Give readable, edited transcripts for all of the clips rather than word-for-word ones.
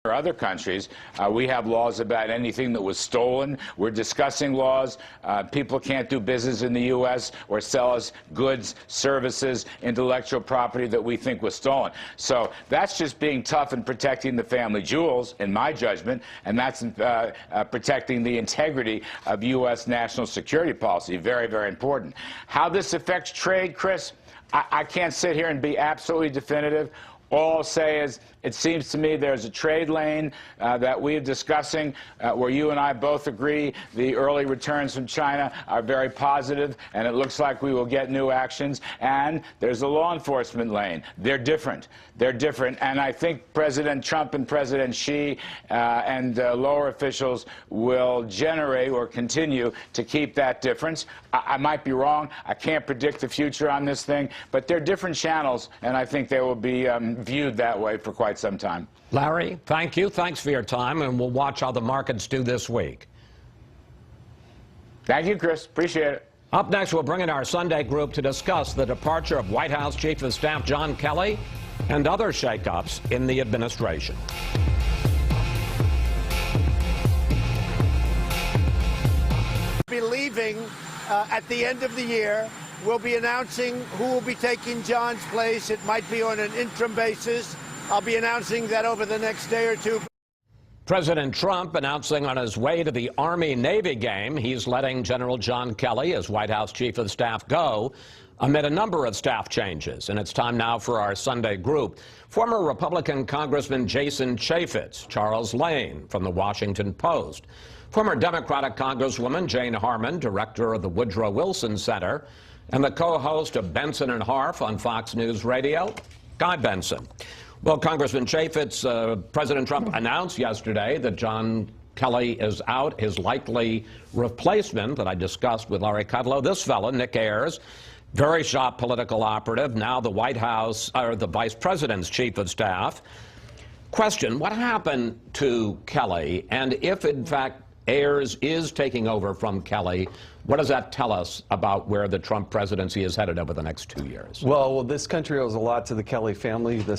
or other countries, we have laws about anything that was stolen. We're discussing laws. People can't do business in the U.S. or sell us goods, services, intellectual property that we think was stolen. So that's just being tough and protecting the family jewels, in my judgment, and that's protecting the integrity of U.S. national security policy. Very, very important. How this affects trade, Chris, I can't sit here and be absolutely definitive. All I'll say is, it seems to me there's a trade lane that we're discussing where you and I both agree the early returns from China are very positive, and it looks like we will get new actions. And there's a law enforcement lane. They're different. They're different. And I think President Trump and President Xi and lower officials will generate or continue to keep that difference. I might be wrong. I can't predict the future on this thing, but they're different channels, and I think they will be viewed that way for quite some time. Larry, thank you. Thanks for your time, and we'll watch how the markets do this week. Thank you, Chris. Appreciate it. Up next, we'll bring in our Sunday group to discuss the departure of White House Chief of Staff John Kelly and other shakeups in the administration. Be leaving at the end of the year. We'll be announcing who will be taking John's place. It might be on an interim basis. I'll be announcing that over the next day or two. President Trump announcing on his way to the Army-Navy game he's letting General John Kelly, as White House Chief of Staff, go amid a number of staff changes. And it's time now for our Sunday group. Former Republican Congressman Jason Chaffetz, Charles Lane from the Washington Post, former Democratic Congresswoman Jane Harman, director of the Woodrow Wilson Center, and the co-host of Benson and Harf on Fox News Radio, Guy Benson. Well, Congressman Chaffetz, President Trump announced yesterday that John Kelly is out. His likely replacement that I discussed with Larry Kudlow, this fellow, Nick Ayers, very sharp political operative, now the White House, or the Vice President's Chief of Staff. Question, what happened to Kelly? And if, in fact, Ayers is taking over from Kelly, what does that tell us about where the Trump presidency is headed over the next 2 years? Well, this country owes a lot to the Kelly family, the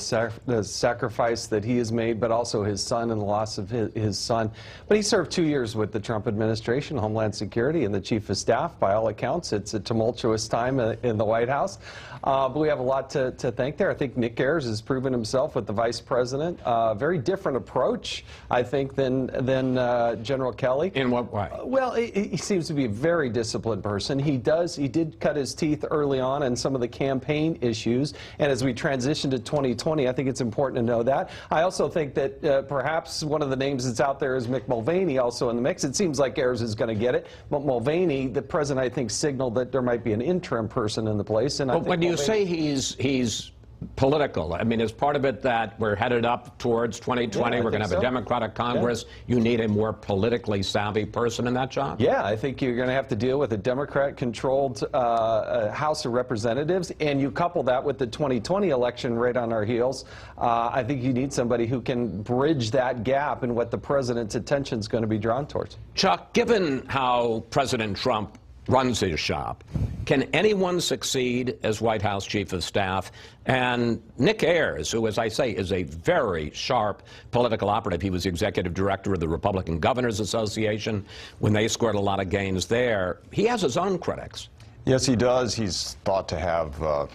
sacrifice that he has made, but also his son and the loss of his son. But he served 2 years with the Trump administration, Homeland Security, and the Chief of Staff. By all accounts, it's a tumultuous time in the White House. But we have a lot to thank there. I think Nick Ayers has proven himself with the Vice President. Very different approach, I think, than General Kelly. In what way? Well, he seems to be a very disciplined person. He did cut his teeth early on in some of the campaign issues, and as we transition to 2020, I think it's important to know that. I also think that perhaps one of the names that's out there is Mick Mulvaney also in the mix. It seems like Ayers is going to get it, but Mulvaney, the president, I think, signaled that there might be an interim person in the place. And but when you say he's political, I mean, is part of it that we're headed up towards 2020, yeah, we're going to have a Democratic Congress, yeah. You need a more politically savvy person in that job? Yeah, I think you're going to have to deal with a Democrat-controlled House of Representatives, and you couple that with the 2020 election right on our heels. I think you need somebody who can bridge that gap in what the president's attention is going to be drawn towards. Chuck, given how President Trump runs his shop, can anyone succeed as White House Chief of Staff? And Nick Ayers, who, as I say, is a very sharp political operative, he was the executive director of the Republican Governors Association when they scored a lot of gains there. He has his own critics. Yes, he does. He's thought to have,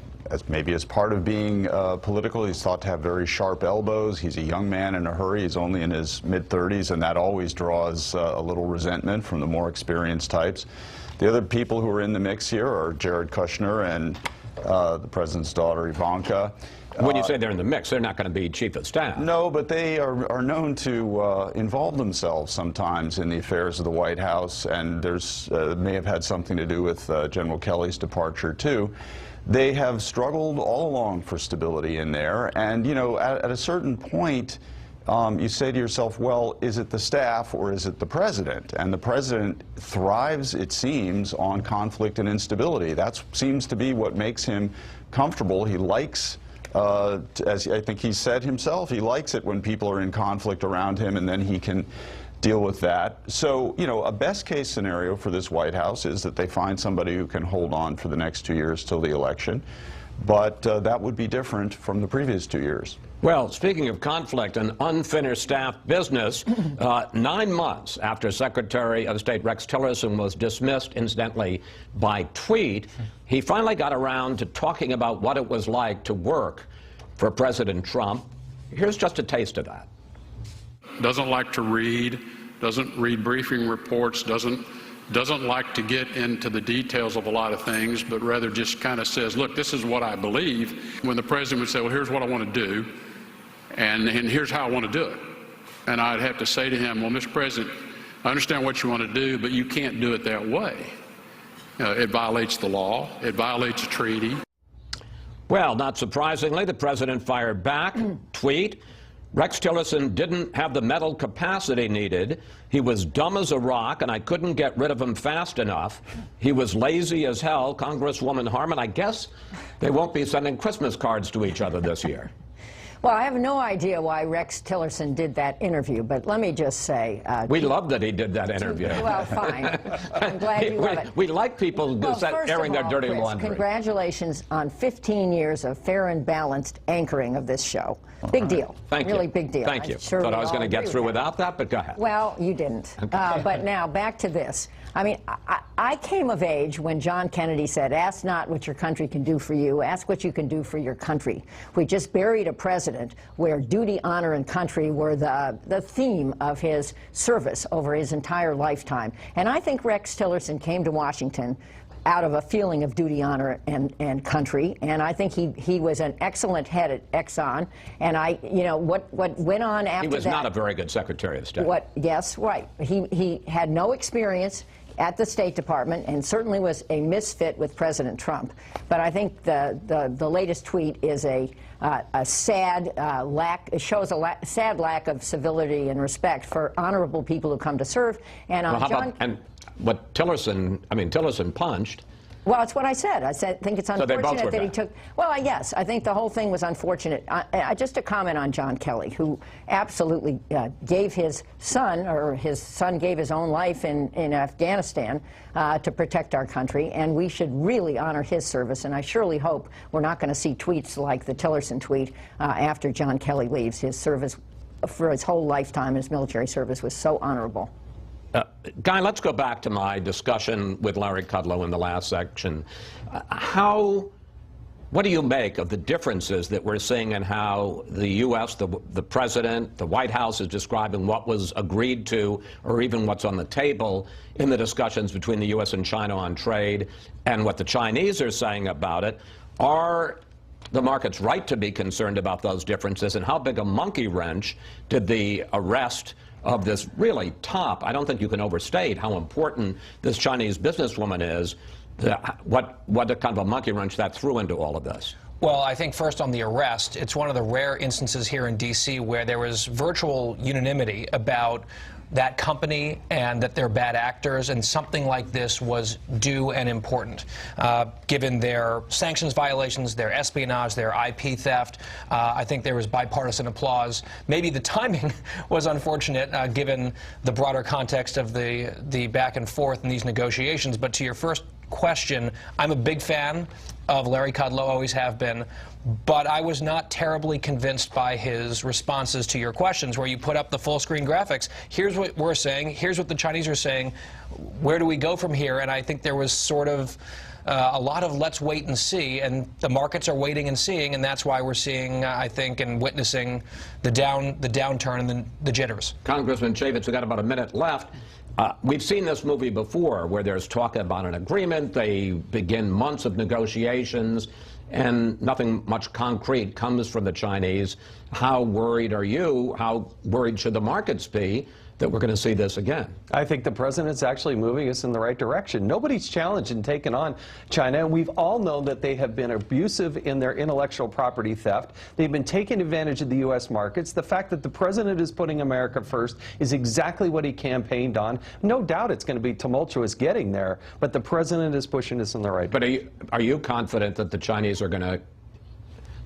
maybe as part of being political, he's thought to have very sharp elbows. He's a young man in a hurry. He's only in his mid-30s, and that always draws a little resentment from the more experienced types. The other people who are in the mix here are Jared Kushner and the president's daughter, Ivanka. When you say they're in the mix, they're not going to be chief of staff. No, but they are known to involve themselves sometimes in the affairs of the White House, and there's may have had something to do with General Kelly's departure, too. They have struggled all along for stability in there, and, you know, at a certain point, you say to yourself, well, is it the staff or is it the president? And the president thrives, it seems, on conflict and instability. That seems to be what makes him comfortable. He likes, as I think he said himself, he likes it when people are in conflict around him, and then he can deal with that. So, you know, a best case scenario for this White House is that they find somebody who can hold on for the next 2 years till the election. But that would be different from the previous 2 years. Well, speaking of conflict and unfinished staff business, 9 months after Secretary of State Rex Tillerson was dismissed, incidentally, by tweet, he finally got around to talking about what it was like to work for President Trump. Here's just a taste of that. Doesn't like to read, doesn't read briefing reports, doesn't like to get into the details of a lot of things, but rather just kind of says, look, this is what I believe. When the president would say, well, here's what I want to do, and here's how I want to do it. And I'd have to say to him, well, Mr. President, I understand what you want to do, but you can't do it that way. It violates the law. It violates a treaty. Well, not surprisingly, the president fired back. Tweet. Rex Tillerson didn't have the mental capacity needed. He was dumb as a rock, and I couldn't get rid of him fast enough. He was lazy as hell. Congresswoman Harman, I guess they won't be sending Christmas cards to each other this year. Well, I have no idea why Rex Tillerson did that interview, but let me just say... we love that he did that interview. Well, fine. I'm glad you love it. We like people airing their dirty Chris, laundry. Congratulations on 15 years of fair and balanced anchoring of this show. Big deal. Thank you. Really big deal. Thank you. Sure Thought I was going to get through that. without that, but go ahead. Well, you didn't. But now, back to this. I mean, I came of age when John Kennedy said, ask not what your country can do for you, ask what you can do for your country. We just buried a president where duty, honor, and country were the theme of his service over his entire lifetime. And I think Rex Tillerson came to Washington out of a feeling of duty, honor, and country, and I think he was an excellent head at Exxon. And what went on after that? He was not a very good Secretary of State. Yes, right. He had no experience at the State Department and certainly was a misfit with President Trump. But I think the latest tweet is a sad lack. It shows a sad lack of civility and respect for honorable people who come to serve. And what Tillerson punched. Well, it's what I said. I think it's unfortunate that he took... Well, yes, I think the whole thing was unfortunate. Just a comment on John Kelly, who absolutely gave his son, or his son gave his own life in Afghanistan to protect our country, and we should really honor his service, and I surely hope we're not going to see tweets like the Tillerson tweet after John Kelly leaves. His service for his whole lifetime, his military service, was so honorable. Guy, let's go back to my discussion with Larry Kudlow in the last section. What do you make of the differences that we're seeing in how the U.S., the President, the White House is describing what was agreed to, or even what's on the table in the discussions between the U.S. and China on trade, and what the Chinese are saying about it? Are the markets right to be concerned about those differences, and how big a monkey wrench did the arrest of this really top, I don't think you can overstate how important this Chinese businesswoman is, what kind of a monkey wrench that threw into all of this? Well, I think first on the arrest, it's one of the rare instances here in D.C. where there was virtual unanimity about that company and that they're bad actors, and something like this was due and important. Given their sanctions violations, their espionage, their IP theft, I think there was bipartisan applause. Maybe the timing was unfortunate given the broader context of the back and forth in these negotiations. But to your first question, I'm a big fan of Larry Kudlow, always have been, but I was not terribly convinced by his responses to your questions, where you put up the full screen graphics. Here's what we're saying, here's what the Chinese are saying, where do we go from here? And I think there was sort of a lot of let's wait and see, and the markets are waiting and seeing, and that's why we're seeing, I think, and witnessing the downturn and the jitters. Congressman Chaffetz, we've got about a minute left. We've seen this movie before where there's talk about an agreement, they begin months of negotiations, and nothing much concrete comes from the Chinese. How worried are you? How worried should the markets be that we're going to see this again? I think the president's actually moving us in the right direction. Nobody's challenged and taken on China, and we've all known that they have been abusive in their intellectual property theft. They've been taking advantage of the U.S. markets. The fact that the president is putting America first is exactly what he campaigned on. No doubt it's going to be tumultuous getting there, but the president is pushing us in the right direction. But are you confident that the Chinese are going to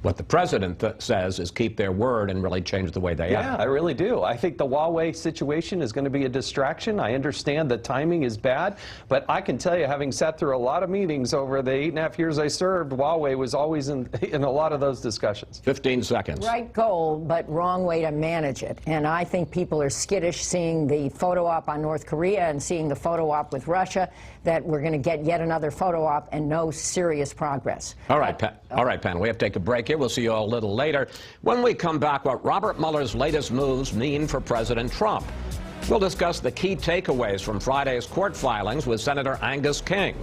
What the president says is keep their word and really change the way they act. Yeah, I really do. I think the Huawei situation is going to be a distraction. I understand the timing is bad, but I can tell you, having sat through a lot of meetings over the 8.5 years I served, Huawei was always in a lot of those discussions. 15 seconds. Right goal, but wrong way to manage it. And I think people are skittish seeing the photo op on North Korea and seeing the photo op with Russia, that we're going to get yet another photo op and no serious progress. All right, panel, we have to take a break here. We'll see you all a little later. When we come back, what Robert Mueller's latest moves mean for President Trump. We'll discuss the key takeaways from Friday's court filings with Senator Angus King,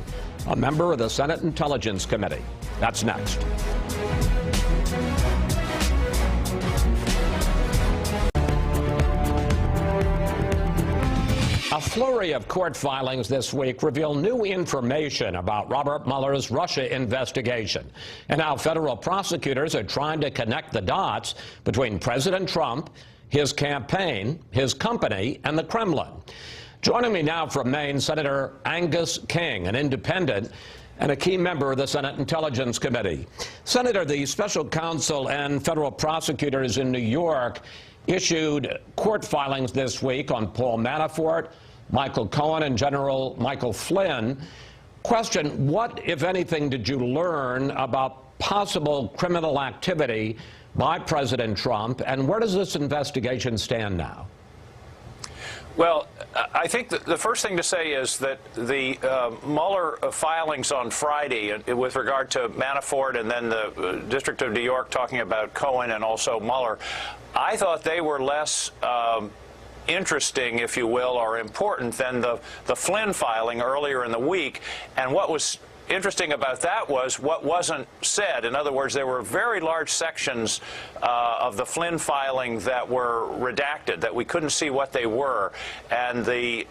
a member of the Senate Intelligence Committee. That's next. A flurry of court filings this week reveal new information about Robert Mueller's Russia investigation and how federal prosecutors are trying to connect the dots between President Trump, his campaign, his company, and the Kremlin. Joining me now from Maine, Senator Angus King, an independent and a key member of the Senate Intelligence Committee. Senator, the special counsel and federal prosecutors in New York issued court filings this week on Paul Manafort, Michael Cohen, and General Michael Flynn. Question, what, if anything, did you learn about possible criminal activity by President Trump, and where does this investigation stand now? Well, I think the first thing to say is that the Mueller filings on Friday with regard to Manafort and then the District of New York talking about Cohen and also Mueller, I thought they were less interesting, if you will, or important than the Flynn filing earlier in the week. And what was interesting about that was what wasn't said. In other words, there were very large sections of the Flynn filing that were redacted, that we couldn't see what they were. And the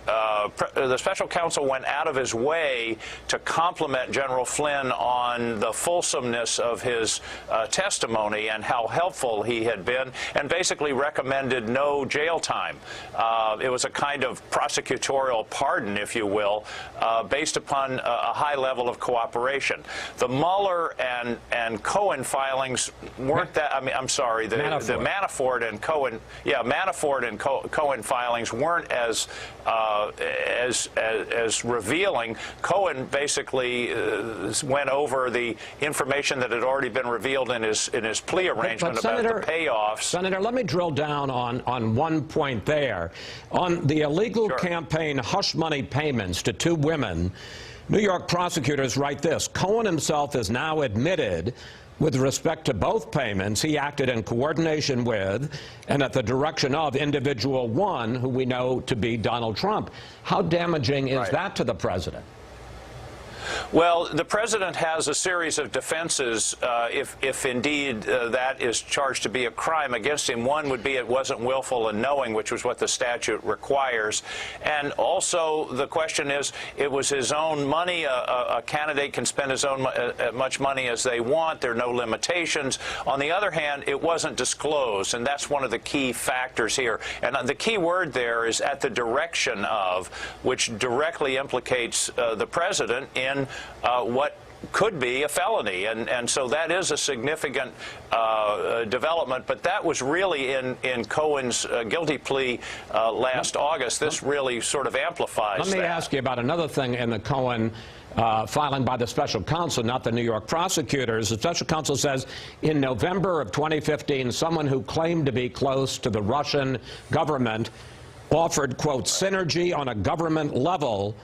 special counsel went out of his way to compliment General Flynn on the fulsomeness of his testimony and how helpful he had been, and basically recommended no jail time. It was a kind of prosecutorial pardon, if you will, based upon a high level of cooperation. The Mueller and Cohen filings weren't that. I mean, I'm sorry, the Manafort and Cohen, Manafort and Cohen filings weren't as revealing. Cohen basically went over the information that had already been revealed in his plea arrangement about the payoffs. Senator, let me drill down on one point there. On the illegal campaign hush money payments to two women, New York prosecutors write this: Cohen himself has now admitted, with respect to both payments, he acted in coordination with and at the direction of individual one, who we know to be Donald Trump. How damaging is that to the president? Well, the president has a series of defenses if indeed that is charged to be a crime against him. One would be it wasn't willful and knowing, which was what the statute requires. And also the question is, it was his own money. A candidate can spend his own much money as they want. There are no limitations. On the other hand, it wasn't disclosed, and that's one of the key factors here. And the key word there is at the direction of, which directly implicates the president in what could be a felony, and so that is a significant development. But that was really in Cohen's guilty plea last August. This really sort of amplifies that. Let me ask you about another thing in the Cohen filing by the special counsel, not the New York prosecutors. The special counsel says in November of 2015, someone who claimed to be close to the Russian government offered, quote, synergy on a government level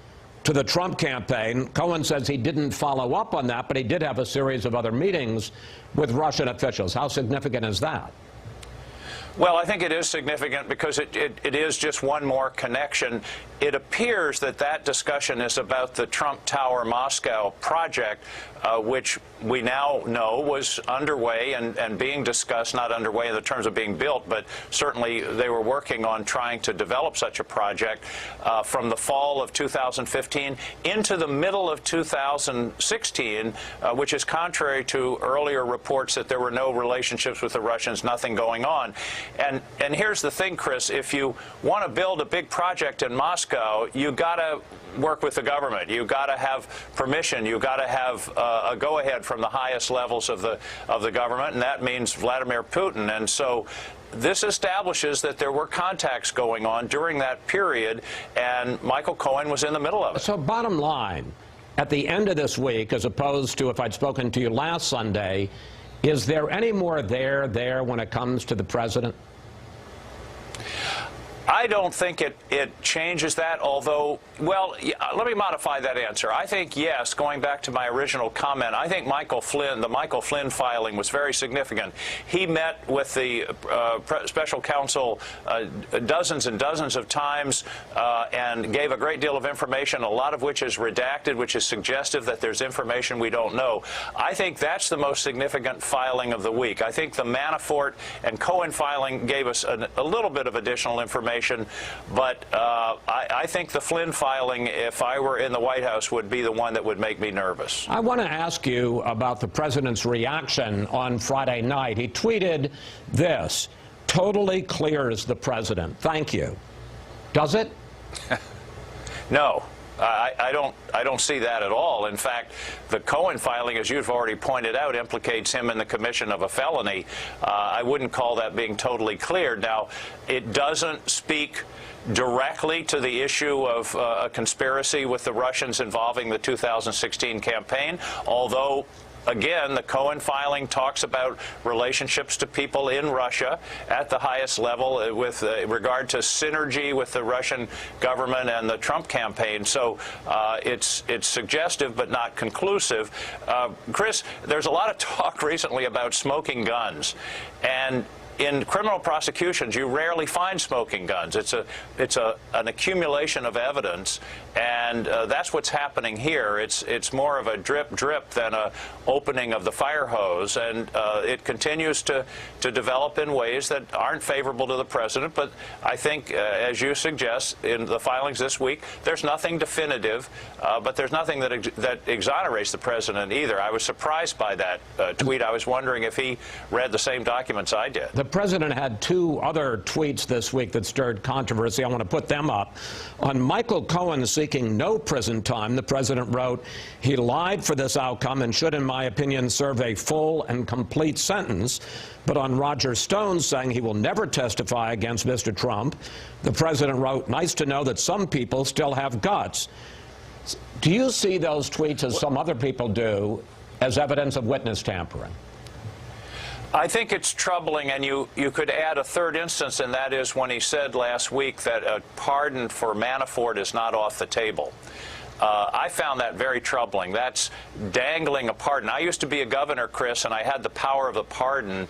to the Trump campaign. Cohen says he didn't follow up on that, but he did have a series of other meetings with Russian officials. How significant is that? Well, I think it is significant because it is just one more connection. It appears that that discussion is about the Trump Tower Moscow project, which we now know was underway and being discussed, not underway in the terms of being built, but certainly they were working on trying to develop such a project from the fall of 2015 into the middle of 2016, which is contrary to earlier reports that there were no relationships with the Russians, nothing going on. And here's the thing, Chris, if you want to build a big project in Moscow, you got to work with the government. You got to have permission. You got to have a go-ahead from the highest levels of the government, and that means Vladimir Putin. And so this establishes that there were contacts going on during that period, and Michael Cohen was in the middle of it. So bottom line, at the end of this week, as opposed to if I'd spoken to you last Sunday, is there any more there when it comes to the president? I don't think it changes that, although, well, let me modify that answer. I think, yes, going back to my original comment, I think the Michael Flynn filing was very significant. He met with the special counsel dozens and dozens of times and gave a great deal of information, a lot of which is redacted, which is suggestive that there's information we don't know. I think that's the most significant filing of the week. I think the Manafort and Cohen filing gave us a little bit of additional information, but I think the Flynn filing, if I were in the White House, would be the one that would make me nervous. I want to ask you about the president's reaction on Friday night. He tweeted this: "Totally clears the president. Thank you." Does it? No. I don't see that at all. In fact, the Cohen filing, as you've already pointed out, implicates him in the commission of a felony. I wouldn't call that being totally cleared. Now, it doesn't speak directly to the issue of a conspiracy with the Russians involving the 2016 campaign, although again, the Cohen filing talks about relationships to people in Russia at the highest level with regard to synergy with the Russian government and the Trump campaign. So it's suggestive but not conclusive. Chris, there's a lot of talk recently about smoking guns, and in criminal prosecutions, you rarely find smoking guns. It's an accumulation of evidence, and that's what's happening here. It's more of a drip than a opening of the fire hose, and it continues to develop in ways that aren't favorable to the president. But I think, as you suggest in the filings this week, there's nothing definitive, but there's nothing that exonerates the president either. I was surprised by that tweet. I was wondering if he read the same documents I did. The president had two other tweets this week that stirred controversy. I want to put them up. On Michael Cohen seeking no prison time, the president wrote, "He lied for this outcome and should, in my opinion, serve a full and complete sentence." But on Roger Stone saying he will never testify against Mr. Trump, the president wrote, "Nice to know that some people still have guts." Do you see those tweets, as some other people do, as evidence of witness tampering? I think it's troubling, and you could add a third instance, and that is when he said last week that a pardon for Manafort is not off the table. I found that very troubling. That's dangling a pardon. I used to be a governor, Chris, and I had the power of the pardon.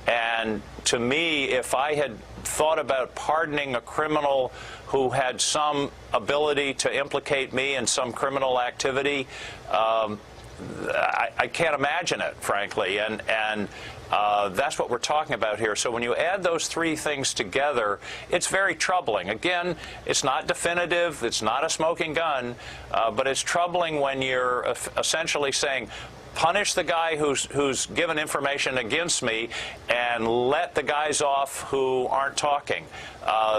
And to me, if I had thought about pardoning a criminal who had some ability to implicate me in some criminal activity, I can't imagine it, frankly, and that's what we're talking about here. So when you add those three things together, it's very troubling. Again, it's not definitive, it's not a smoking gun, but it's troubling when you're essentially saying, punish the guy who's given information against me and let the guys off who aren't talking.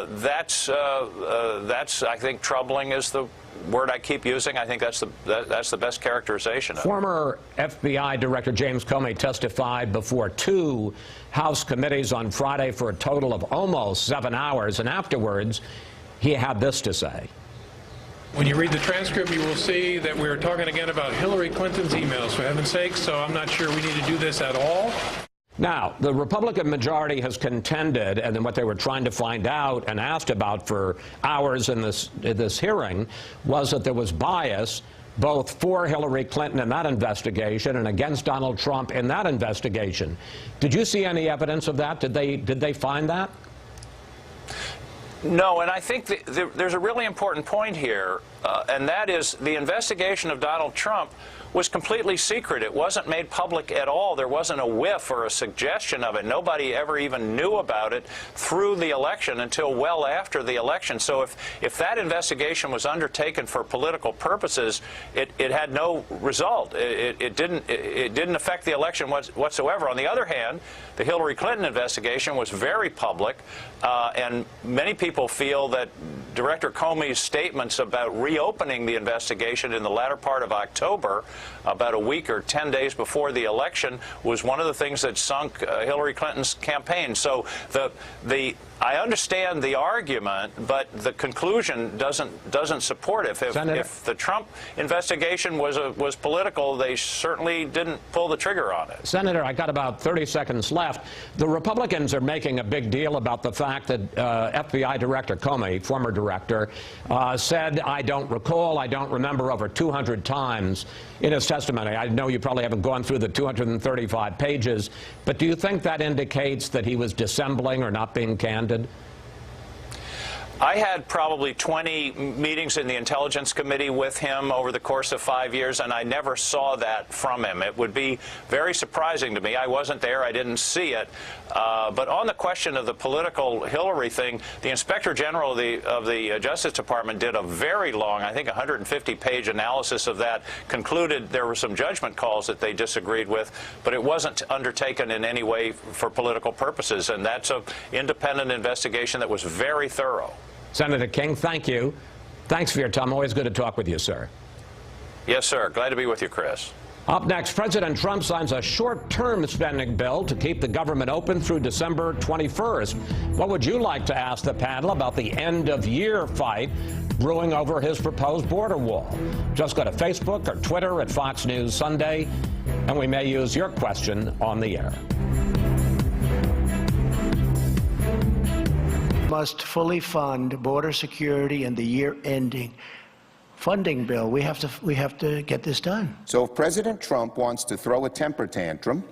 That's I think troubling is the word I keep using. I think that's the best characterization of it. Former FBI Director James Comey testified before 2 House committees on Friday for a total of almost 7 hours, and afterwards he had this to say. When you read the transcript, you will see that we are talking again about Hillary Clinton's emails, for heaven's sake, so I'm not sure we need to do this at all. Now, the Republican majority has contended, and then what they were trying to find out and asked about for hours in this hearing was that there was bias both for Hillary Clinton in that investigation and against Donald Trump in that investigation. Did you see any evidence of that? Did they find that? No, and I think there's a really important point here, and that is the investigation of Donald Trump was completely secret. It wasn't made public at all. There wasn't a whiff or a suggestion of it. Nobody ever even knew about it through the election until well after the election. So if that investigation was undertaken for political purposes, it had no result. It didn't affect the election whatsoever. On the other hand, the Hillary Clinton investigation was very public, and many people feel that Director Comey's statements about reopening the investigation in the latter part of October, about a week or 10 days before the election, was one of the things that sunk Hillary Clinton's campaign. So I understand the argument, but the conclusion doesn't support it. If the Trump investigation was political, they certainly didn't pull the trigger on it. Senator, I got about 30 seconds left. The Republicans are making a big deal about the fact that FBI Director Comey, former director, said, I don't recall, I don't remember, over 200 times in his testimony. I know you probably haven't gone through the 235 pages, but do you think that indicates that he was dissembling or not being candid? I had probably 20 meetings in the Intelligence Committee with him over the course of 5 years, and I never saw that from him. It would be very surprising to me. I wasn't there. I didn't see it. But on the question of the political Hillary thing, the Inspector General of the Justice Department did a very long, I think 150-page analysis of that, concluded there were some judgment calls that they disagreed with, but it wasn't undertaken in any way for political purposes, and that's an independent investigation that was very thorough. Senator King, thank you. Thanks for your time. Always good to talk with you, sir. Yes, sir. Glad to be with you, Chris. Up next, President Trump signs a short-term spending bill to keep the government open through December 21st. What would you like to ask the panel about the end-of-year fight brewing over his proposed border wall? Just go to Facebook or Twitter at Fox News Sunday, and we may use your question on the air. Must fully fund border security and the year-ending funding bill. We have to get this done. So if President Trump wants to throw a temper tantrum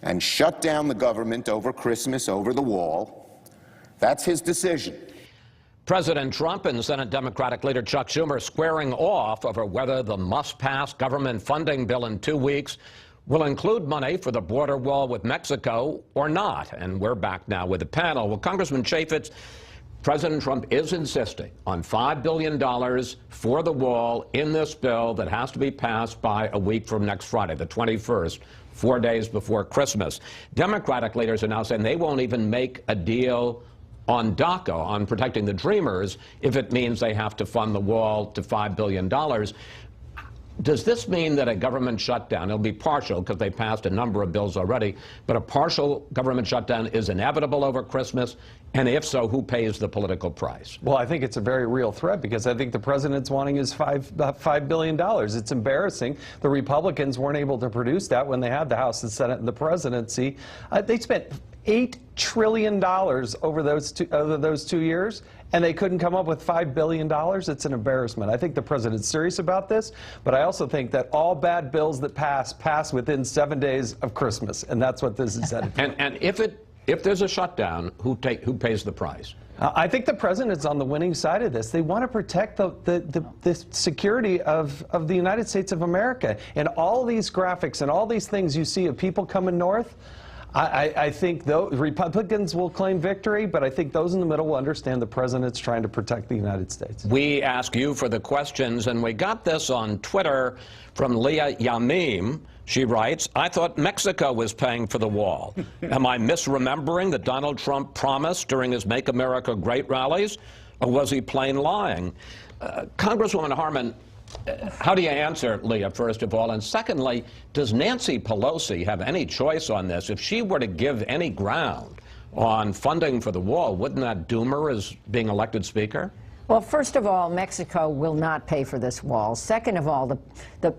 and shut down the government over Christmas, over the wall, that's his decision. President Trump and Senate Democratic leader Chuck Schumer squaring off over whether the must-pass government funding bill in 2 weeks will include money for the border wall with Mexico or not. And we're back now with the panel. Well, Congressman Chaffetz, President Trump is insisting on $5 billion for the wall in this bill that has to be passed by a week from next Friday, the 21st, 4 days before Christmas. Democratic leaders are now saying they won't even make a deal on DACA, on protecting the Dreamers, if it means they have to fund the wall to $5 billion. Does this mean that a government shutdown, it'll be partial because they passed a number of bills already, but a partial government shutdown is inevitable over Christmas? And if so, who pays the political price? Well, I think it's a very real threat because I think the president's wanting his $5 billion. It's embarrassing. The Republicans weren't able to produce that when they had the House, the Senate, and the presidency. They spent $8 trillion over those 2 years, and they couldn't come up with $5 billion. It's an embarrassment. I think the president's serious about this, but I also think that all bad bills that pass within 7 days of Christmas, and that's what this is headed for. And if there's a shutdown, who pays the price? I think the president's on the winning side of this. They want to protect the security of the United States of America. And all these graphics and all these things you see of people coming north, I think Republicans will claim victory, but I think those in the middle will understand the president's trying to protect the United States. We ask you for the questions, and we got this on Twitter from Leah Yamim. She writes, I thought Mexico was paying for the wall. Am I misremembering that Donald Trump promised during his Make America Great rallies, or was he plain lying? Congresswoman Harman, how do you answer, Leah, first of all? And secondly, does Nancy Pelosi have any choice on this? If she were to give any ground on funding for the wall, wouldn't that doom her as being elected Speaker? Well, first of all, Mexico will not pay for this wall. Second of all,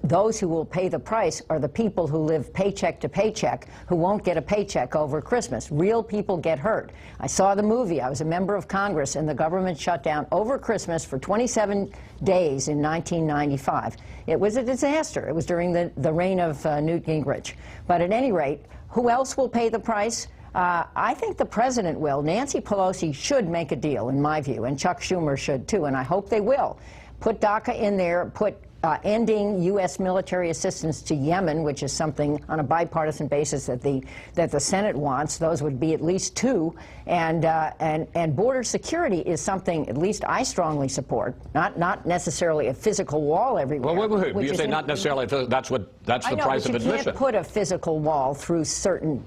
those who will pay the price are the people who live paycheck to paycheck, who won't get a paycheck over Christmas. Real people get hurt. I saw the movie. I was a member of Congress, and the government shut down over Christmas for 27 days in 1995. It was a disaster. It was during the reign of Newt Gingrich. But at any rate, who else will pay the price? I think the president will. Nancy Pelosi should make a deal, in my view, and Chuck Schumer should too, and I hope they will. Put DACA in there, put ending U.S. military assistance to Yemen, which is something on a bipartisan basis that the Senate wants. Those would be at least 2. And border security is something at least I strongly support. Not necessarily a physical wall everywhere. Well, wait. You say not necessarily. That's the price of admission. You can't put a physical wall through certain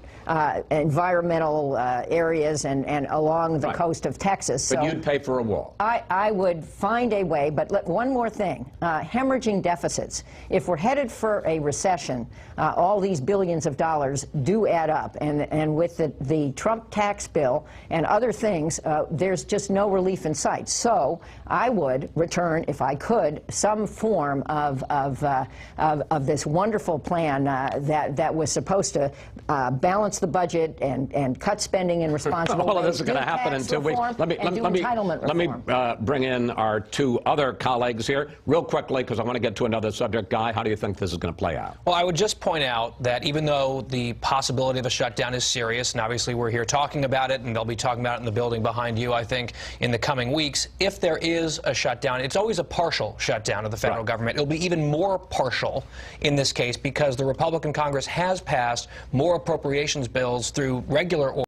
environmental areas and along the coast of Texas. But so you'd pay for a wall. I would find a way. But one more thing: hemorrhaging deficits. If we're headed for a recession, all these billions of dollars do add up, and with the Trump tax bill and other things, there's just no relief in sight. So I would return, if I could, some form of this wonderful plan that was supposed to balance the budget and cut spending in responsible ways. All of this is going to happen in 2 weeks. Let me bring in our 2 other colleagues here real quickly, because I want to get to another subject. Guy, how do you think this is going to play out? Well, I would just point out that even though the possibility of a shutdown is serious, and obviously we're here talking about it, and they'll be talking about it in the building behind you, I think, in the coming weeks, if there is a shutdown, it's always a partial shutdown of the federal government. It'll be even more partial in this case because the Republican Congress has passed more appropriations bills through regular